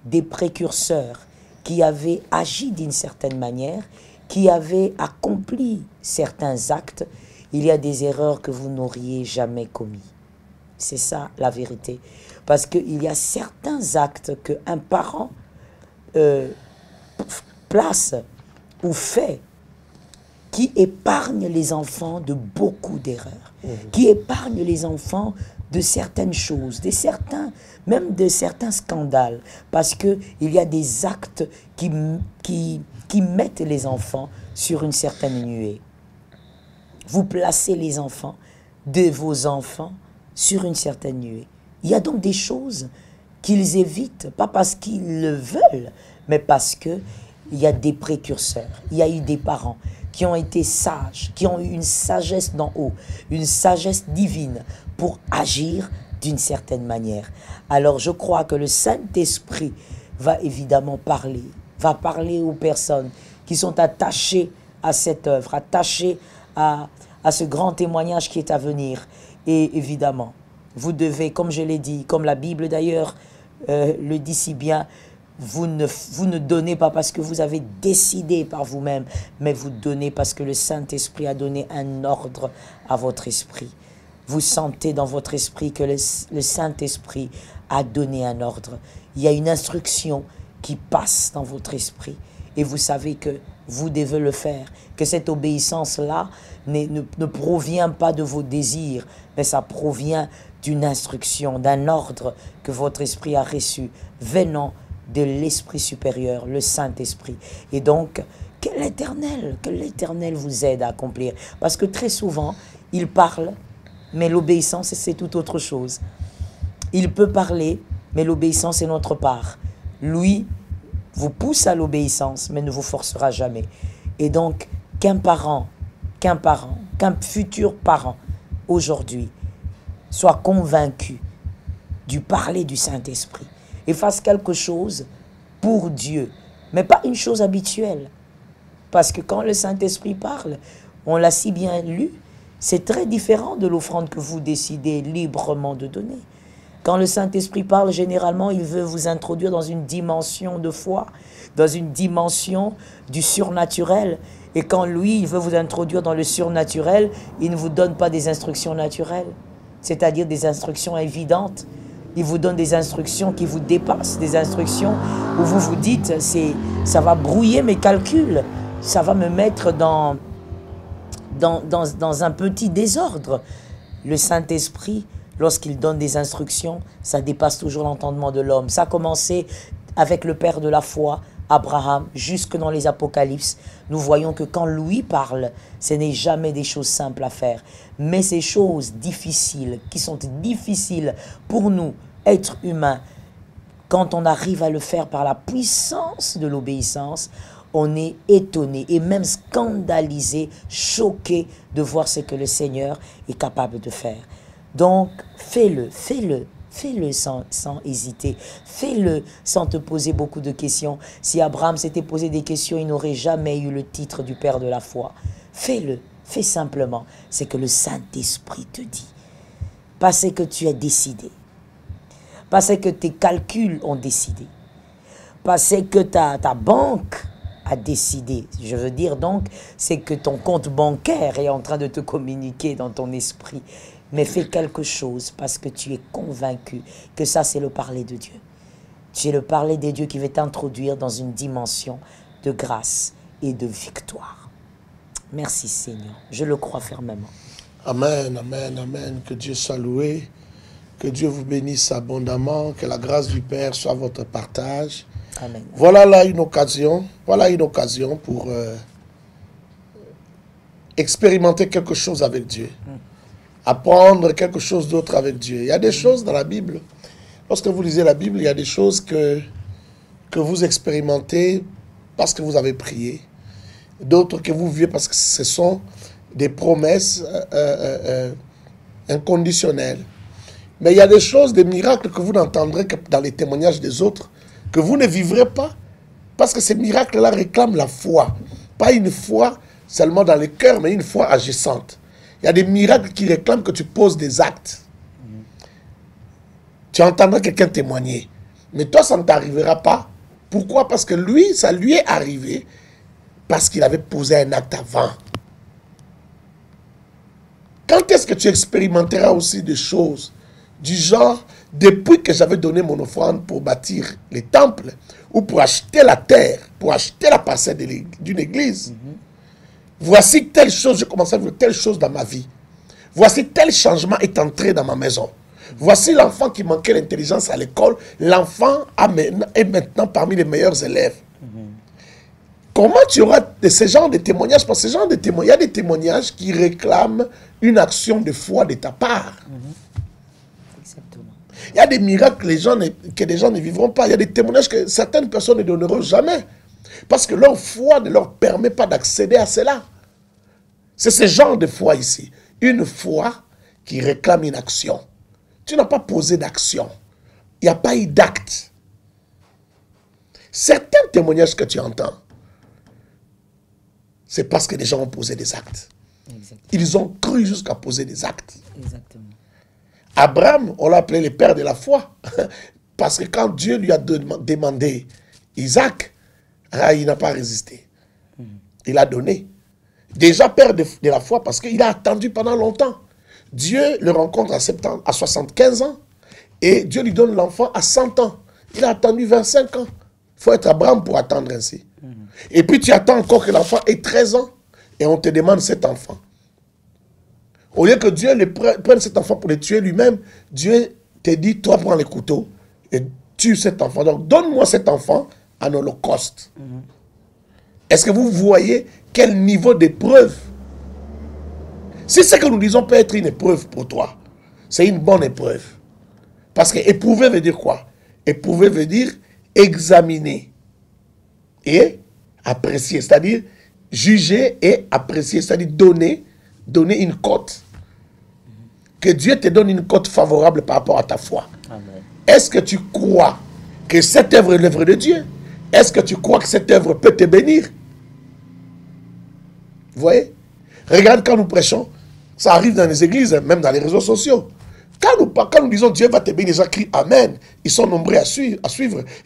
des précurseurs qui avaient agi d'une certaine manière, qui avaient accompli certains actes, il y a des erreurs que vous n'auriez jamais commis. C'est ça la vérité. Parce qu'il y a certains actes qu'un parent place ou fait qui épargnent les enfants de beaucoup d'erreurs, qui épargnent les enfants de certaines choses, même de certains scandales, parce qu'il y a des actes qui mettent les enfants sur une certaine nuée. Vous placez les enfants de vos enfants sur une certaine nuée. Il y a donc des choses qu'ils évitent, pas parce qu'ils le veulent, mais parce qu'il y a des précurseurs, il y a eu des parents qui ont été sages, qui ont eu une sagesse d'en haut, une sagesse divine pour agir d'une certaine manière. Alors je crois que le Saint-Esprit va évidemment parler, va parler aux personnes qui sont attachées à cette œuvre, attachées à ce grand témoignage qui est à venir. Et évidemment, vous devez, comme je l'ai dit, comme la Bible d'ailleurs le dit si bien, vous ne donnez pas parce que vous avez décidé par vous-même, mais vous donnez parce que le Saint-Esprit a donné un ordre à votre esprit. Vous sentez dans votre esprit que le Saint-Esprit a donné un ordre. Il y a une instruction qui passe dans votre esprit et vous savez que vous devez le faire, que cette obéissance-là ne provient pas de vos désirs, mais ça provient d'une instruction, d'un ordre que votre esprit a reçu, venant de l'Esprit supérieur, le Saint-Esprit. Et donc, que l'Éternel vous aide à accomplir. Parce que très souvent, il parle, mais l'obéissance, c'est tout autre chose. Il peut parler, mais l'obéissance est notre part. Lui vous pousse à l'obéissance, mais ne vous forcera jamais. Et donc, qu'un futur parent, aujourd'hui, soit convaincu du parler du Saint-Esprit et fasse quelque chose pour Dieu, mais pas une chose habituelle. Parce que quand le Saint-Esprit parle, on l'a si bien lu, c'est très différent de l'offrande que vous décidez librement de donner. Quand le Saint-Esprit parle, généralement, il veut vous introduire dans une dimension de foi, dans une dimension du surnaturel. Et quand lui, il veut vous introduire dans le surnaturel, il ne vous donne pas des instructions naturelles, c'est-à-dire des instructions évidentes. Il vous donne des instructions qui vous dépassent, des instructions où vous vous dites, ça va brouiller mes calculs, ça va me mettre dans un petit désordre. Le Saint-Esprit, lorsqu'il donne des instructions, ça dépasse toujours l'entendement de l'homme. Ça a commencé avec le père de la foi, Abraham, jusque dans les Apocalypses. Nous voyons que quand lui parle, ce n'est jamais des choses simples à faire. Mais ces choses difficiles, qui sont difficiles pour nous, êtres humains, quand on arrive à le faire par la puissance de l'obéissance, on est étonné et même scandalisé, choqué de voir ce que le Seigneur est capable de faire. Donc, fais-le, fais-le. Fais-le sans hésiter. Fais-le sans te poser beaucoup de questions. Si Abraham s'était posé des questions, il n'aurait jamais eu le titre du père de la foi. Fais-le. Fais simplement ce que le Saint-Esprit te dit. Parce que tu as décidé. Parce que tes calculs ont décidé. Parce que ta banque a décidé. Je veux dire donc, c'est que ton compte bancaire est en train de te communiquer dans ton esprit. Mais fais quelque chose parce que tu es convaincu que ça, c'est le parler de Dieu. Tu es le parler de Dieu qui va t'introduire dans une dimension de grâce et de victoire. Merci Seigneur, je le crois fermement. Amen, amen, amen. Que Dieu soit loué. Que Dieu vous bénisse abondamment. Que la grâce du Père soit votre partage. Amen. Voilà là une occasion. Voilà une occasion pour expérimenter quelque chose avec Dieu. Apprendre quelque chose d'autre avec Dieu. Il y a des choses dans la Bible. Lorsque vous lisez la Bible, il y a des choses que vous expérimentez parce que vous avez prié. D'autres que vous vivez parce que ce sont des promesses inconditionnelles. Mais il y a des choses, des miracles que vous n'entendrez que dans les témoignages des autres, que vous ne vivrez pas, parce que ces miracles-là réclament la foi. Pas une foi seulement dans le cœur, mais une foi agissante. Il y a des miracles qui réclament que tu poses des actes. Tu entendras quelqu'un témoigner. Mais toi, ça ne t'arrivera pas. Pourquoi? Parce que lui, ça lui est arrivé parce qu'il avait posé un acte avant. Quand est-ce que tu expérimenteras aussi des choses du genre, depuis que j'avais donné mon offrande pour bâtir les temples, ou pour acheter la terre, pour acheter la parcelle d'une église, voici telle chose, j'ai commencé à vivre telle chose dans ma vie. Voici tel changement est entré dans ma maison. Voici l'enfant qui manquait l'intelligence à l'école. L'enfant est maintenant parmi les meilleurs élèves. Comment tu auras de ce genre de témoignages? Parce que ce genre de témoignages, il y a des témoignages qui réclament une action de foi de ta part. Exactement. Il y a des miracles que les gens ne vivront pas. Il y a des témoignages que certaines personnes ne donneront jamais. Parce que leur foi ne leur permet pas d'accéder à cela. C'est ce genre de foi ici. Une foi qui réclame une action. Tu n'as pas posé d'action. Il n'y a pas eu d'acte. Certains témoignages que tu entends, c'est parce que les gens ont posé des actes. Exactement. Ils ont cru jusqu'à poser des actes. Exactement. Abraham, on l'a appelé le père de la foi. Parce que quand Dieu lui a demandé Isaac, il n'a pas résisté. Il a donné. Déjà père de la foi parce qu'il a attendu pendant longtemps. Dieu le rencontre à 75 ans et Dieu lui donne l'enfant à 100 ans. Il a attendu 25 ans. Il faut être Abraham pour attendre ainsi. Et puis tu attends encore que l'enfant ait 13 ans et on te demande cet enfant. Au lieu que Dieu prenne cet enfant pour le tuer lui-même, Dieu te dit, toi prends les couteaux et tue cet enfant. Donc donne-moi cet enfant en holocauste. Est-ce que vous voyez quel niveau d'épreuve? Si ce que nous disons peut être une épreuve pour toi, c'est une bonne épreuve. Parce que éprouver veut dire quoi? Éprouver veut dire examiner et apprécier, c'est-à-dire juger et apprécier, c'est-à-dire donner une cote. Que Dieu te donne une cote favorable par rapport à ta foi. Est-ce que tu crois que cette œuvre est l'œuvre de Dieu? Est-ce que tu crois que cette œuvre peut te bénir? Vous voyez? Regarde quand nous prêchons, ça arrive dans les églises, même dans les réseaux sociaux. Quand nous disons Dieu va te bénir, les gens crient Amen. Ils sont nombreux à suivre.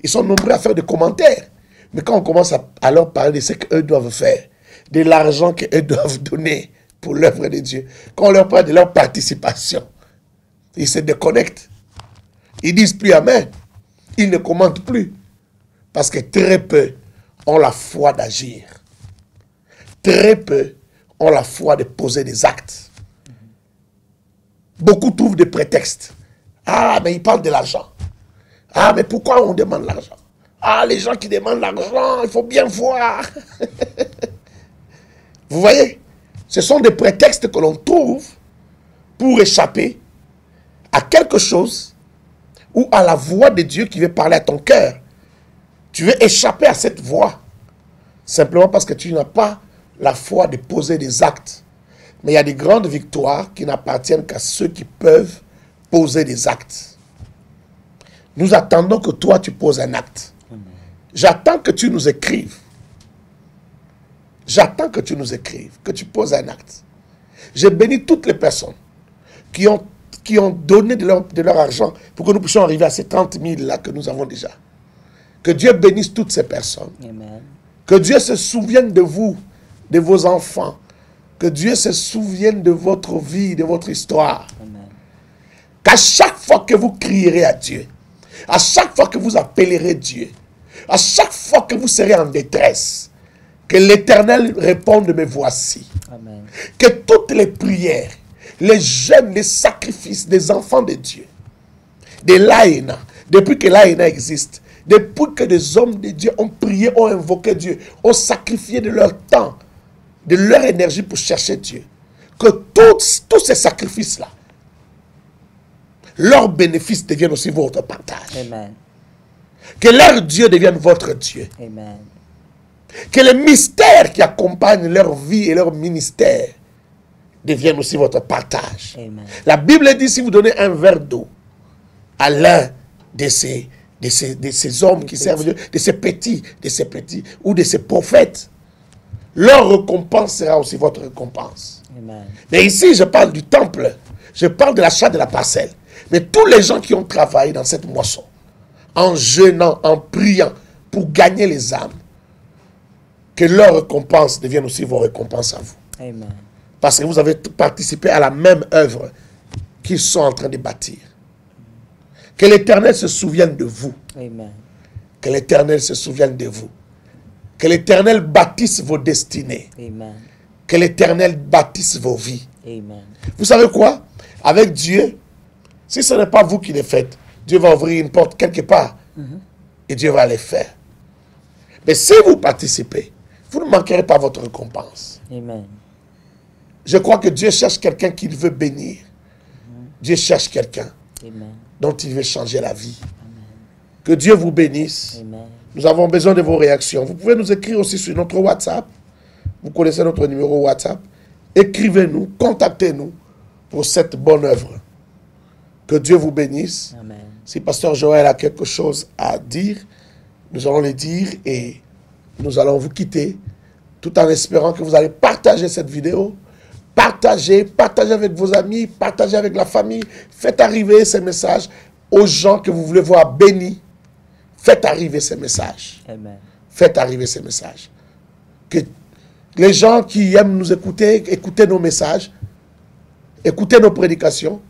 Ils sont nombreux à faire des commentaires. Mais quand on commence à leur parler de ce qu'eux doivent faire, de l'argent qu'eux doivent donner pour l'œuvre de Dieu, quand on leur parle de leur participation, ils se déconnectent. Ils disent plus Amen. Ils ne commentent plus. Parce que très peu ont la foi d'agir. Très peu ont la foi de poser des actes. Beaucoup trouvent des prétextes. Ah, mais ils parlent de l'argent. Ah, mais pourquoi on demande l'argent? Ah, les gens qui demandent l'argent, il faut bien voir. Vous voyez? Ce sont des prétextes que l'on trouve pour échapper à quelque chose ou à la voix de Dieu qui veut parler à ton cœur. Tu veux échapper à cette voix. simplement parce que tu n'as pas la foi de poser des actes. Mais il y a des grandes victoires qui n'appartiennent qu'à ceux qui peuvent poser des actes. Nous attendons que toi, tu poses un acte. J'attends que tu nous écrives. J'attends que tu nous écrives, que tu poses un acte. J'ai béni toutes les personnes qui ont donné de leur argent pour que nous puissions arriver à ces 30 000 là que nous avons déjà. Que Dieu bénisse toutes ces personnes. Amen. Que Dieu se souvienne de vous, de vos enfants. Que Dieu se souvienne de votre vie, de votre histoire. Amen. Qu'à chaque fois que vous crierez à Dieu, à chaque fois que vous appellerez Dieu, à chaque fois que vous serez en détresse, que l'Éternel réponde, mais voici. Amen. Que toutes les prières, les jeûnes, les sacrifices des enfants de Dieu, de l'AENA, depuis que l'AENA existe, depuis que des hommes de Dieu ont prié, ont invoqué Dieu, ont sacrifié de leur temps, de leur énergie pour chercher Dieu, que tous ces sacrifices-là, leurs bénéfices deviennent aussi votre partage. Amen. Que leur Dieu devienne votre Dieu. Amen. Que les mystères qui accompagnent leur vie et leur ministère deviennent aussi votre partage. Amen. La Bible dit, si vous donnez un verre d'eau à l'un de ces hommes qui servent Dieu, de ces petits, ou de ces prophètes, leur récompense sera aussi votre récompense. Amen. Mais ici, je parle du temple, je parle de l'achat de la parcelle. Mais tous les gens qui ont travaillé dans cette moisson, en jeûnant, en priant, pour gagner les âmes, que leur récompense devienne aussi vos récompenses à vous. Amen. Parce que vous avez participé à la même œuvre qu'ils sont en train de bâtir. Que l'Éternel se souvienne de vous. Amen. Que l'Éternel se souvienne de vous. Que l'Éternel bâtisse vos destinées. Amen. Que l'Éternel bâtisse vos vies. Amen. Vous savez quoi? Avec Dieu, si ce n'est pas vous qui les faites, Dieu va ouvrir une porte quelque part. Et Dieu va les faire. Mais si vous participez, vous ne manquerez pas votre récompense. Amen. Je crois que Dieu cherche quelqu'un qu'il veut bénir. Dieu cherche quelqu'un Amen. dont il veut changer la vie. Que Dieu vous bénisse. Amen. Nous avons besoin de vos réactions. Vous pouvez nous écrire aussi sur notre WhatsApp. Vous connaissez notre numéro WhatsApp. Écrivez-nous, contactez-nous pour cette bonne œuvre. Que Dieu vous bénisse. Amen. Si Pasteur Joël a quelque chose à dire, nous allons le dire et nous allons vous quitter tout en espérant que vous allez partager cette vidéo. Partagez avec vos amis, partagez avec la famille. Faites arriver ces messages aux gens que vous voulez voir bénis. Faites arriver ces messages. Amen. Faites arriver ces messages. Que les gens qui aiment nous écouter, écoutez nos messages, écoutez nos prédications,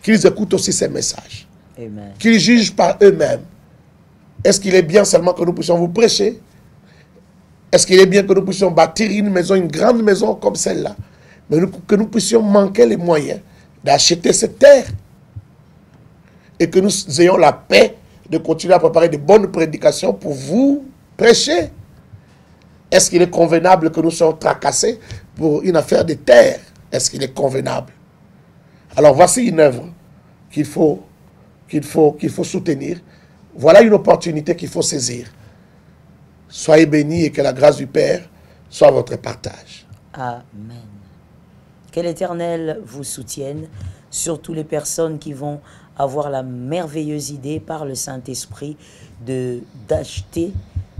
qu'ils écoutent aussi ces messages. Amen. Qu'ils jugent par eux-mêmes. Est-ce qu'il est bien seulement que nous puissions vous prêcher? Est-ce qu'il est bien que nous puissions bâtir une maison, une grande maison comme celle-là? Mais que nous puissions manquer les moyens d'acheter cette terre. Et que nous ayons la paix de continuer à préparer de bonnes prédications pour vous prêcher. Est-ce qu'il est convenable que nous soyons tracassés pour une affaire de terre? Est-ce qu'il est convenable? Alors voici une œuvre qu'il faut soutenir. Voilà une opportunité qu'il faut saisir. Soyez bénis et que la grâce du Père soit votre partage. Amen. Que l'Éternel vous soutienne, surtout les personnes qui vont avoir la merveilleuse idée par le Saint-Esprit d'acheter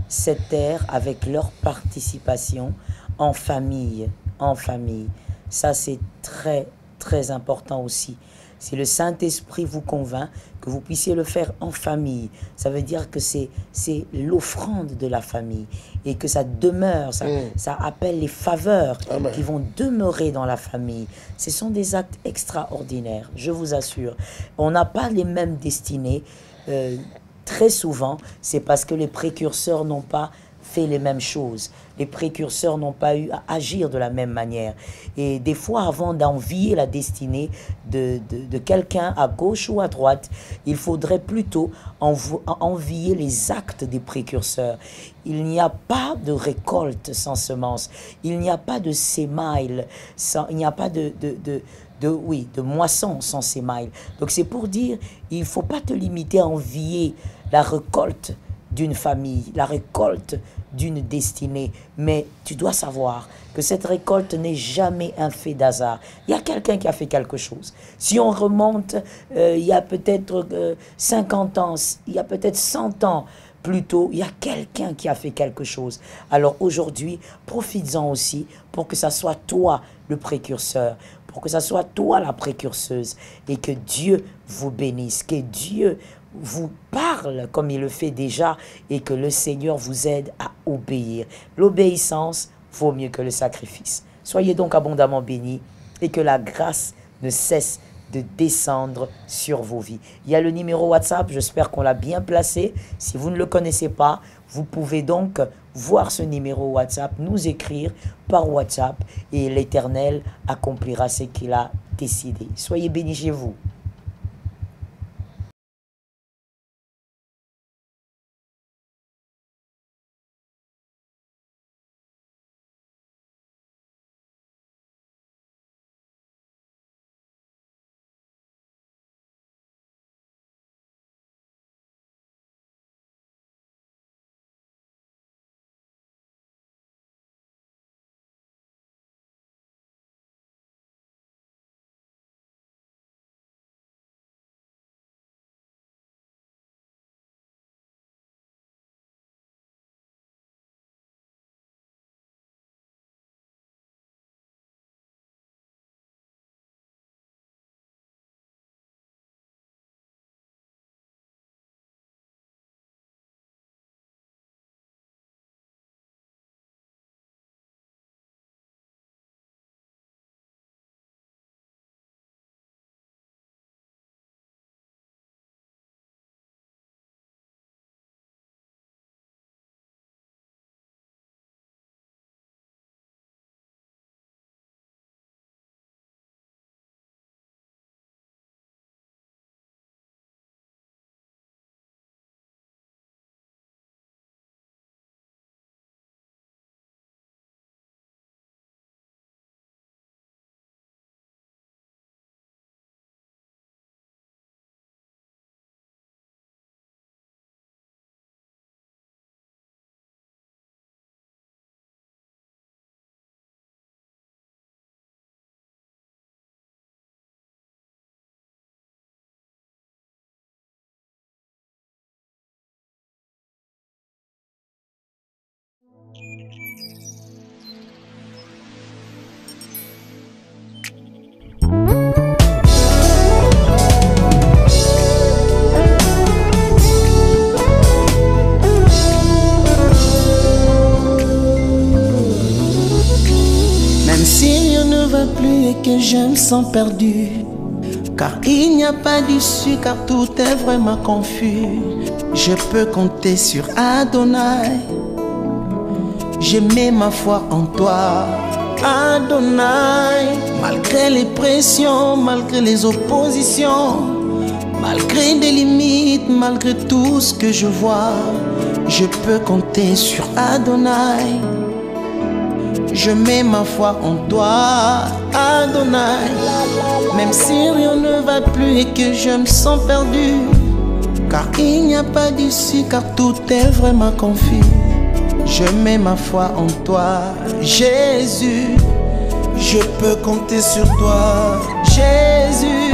cette terre avec leur participation en famille. En famille. Ça, c'est très, très important aussi. Si le Saint-Esprit vous convainc, que vous puissiez le faire en famille, ça veut dire que c'est l'offrande de la famille et que ça demeure, ça appelle les faveurs Amen. qui vont demeurer dans la famille. Ce sont des actes extraordinaires, je vous assure. On n'a pas les mêmes destinées. Très souvent, c'est parce que les précurseurs n'ont pas fait les mêmes choses. Les précurseurs n'ont pas eu à agir de la même manière. Et des fois, avant d'envier la destinée de quelqu'un à gauche ou à droite, il faudrait plutôt envier les actes des précurseurs. Il n'y a pas de récolte sans semence. Il n'y a pas de sémailles. Il n'y a pas de moisson sans sémailles. Donc c'est pour dire, il ne faut pas te limiter à envier la récolte d'une famille, la récolte d'une destinée. Mais tu dois savoir que cette récolte n'est jamais un fait d'hasard. Il y a quelqu'un qui a fait quelque chose. Si on remonte, il y a peut-être 50 ans, il y a peut-être 100 ans, plutôt, il y a quelqu'un qui a fait quelque chose. Alors aujourd'hui, profites-en aussi pour que ça soit toi le précurseur, pour que ça soit toi la précurseuse et que Dieu vous bénisse, que Dieu vous parle comme il le fait déjà et que le Seigneur vous aide à obéir. L'obéissance vaut mieux que le sacrifice. Soyez donc abondamment bénis et que la grâce ne cesse de descendre sur vos vies. Il y a le numéro WhatsApp, j'espère qu'on l'a bien placé. Si vous ne le connaissez pas, vous pouvez donc voir ce numéro WhatsApp, nous écrire par WhatsApp et l'Éternel accomplira ce qu'il a décidé. Soyez bénis chez vous. Même si rien ne va plus et que je me sens perdu, car il n'y a pas d'issue, car tout est vraiment confus, je peux compter sur Adonai. Je mets ma foi en toi, Adonai. Malgré les pressions, malgré les oppositions, malgré des limites, malgré tout ce que je vois, je peux compter sur Adonai. Je mets ma foi en toi, Adonai. Même si rien ne va plus et que je me sens perdu, car il n'y a pas d'issue, car tout est vraiment confus, je mets ma foi en toi, Jésus. Je peux compter sur toi, Jésus.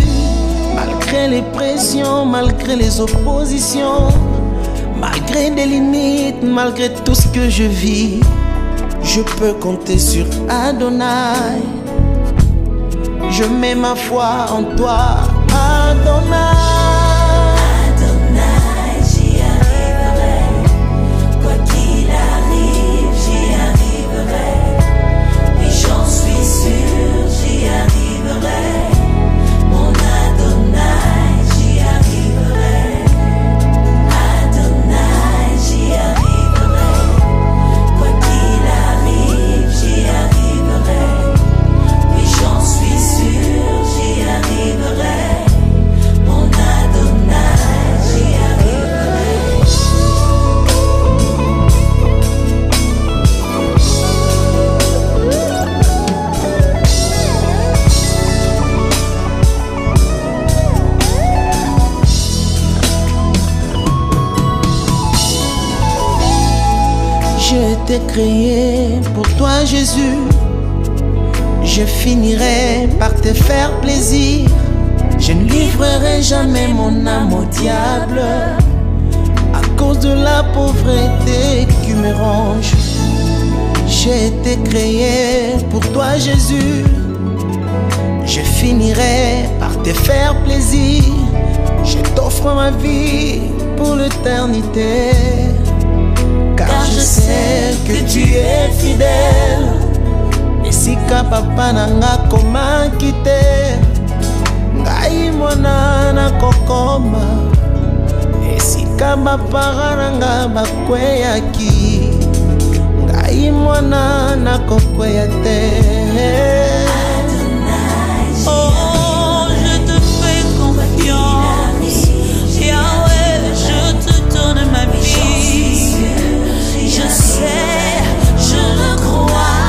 Malgré les pressions, malgré les oppositions, malgré des limites, malgré tout ce que je vis, je peux compter sur Adonai. Je mets ma foi en toi, Adonai. Mon Adonai, j'y arriverai. Adonai, j'y arriverai. Quoi qu'il arrive, j'y arriverai. Oui, j'en suis sûr, j'y arriverai. Je t'ai créé pour toi, Jésus. Je finirai par te faire plaisir. Je ne livrerai jamais mon âme au diable à cause de la pauvreté qui me ronge. J'ai été créé pour toi, Jésus. Je finirai par te faire plaisir. Je t'offre ma vie pour l'éternité, car je sais que tu es fidèle. Et si papa nanga koma kite, ngai mwana na kokoma. Et si bapara nanga bakweyaki, ngai mwana na kokweya te. Oh, je te fais confiance, Yahweh, je te donne ma vie. Je sais, je le crois.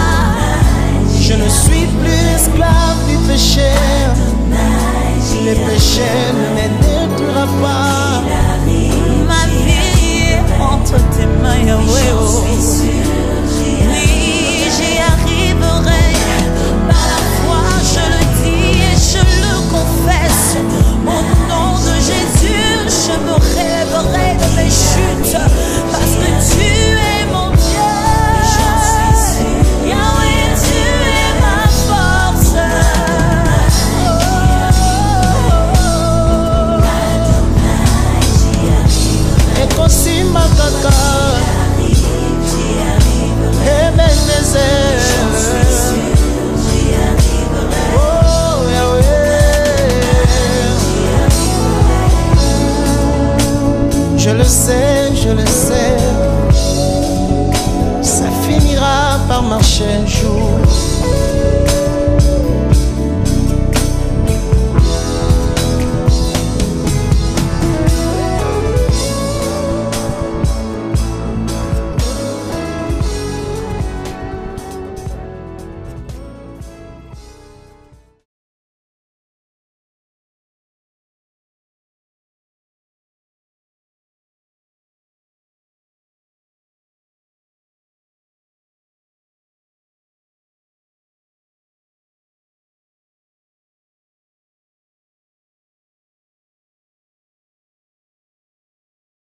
Je ne suis plus esclave du péché. Le péché ne me détruira pas. Ma vie est entre tes mains, Yahweh. Oui, j'y arriverai. Par la foi, je le dis et je le confesse. Au nom de Jésus, je me relèverai de mes chutes, parce que tu es mon Dieu. Yahweh, tu es ma force. Et Kosima Kaka, Ebenezer. Oh Yahweh, je le sais, ça finira par marcher un jour.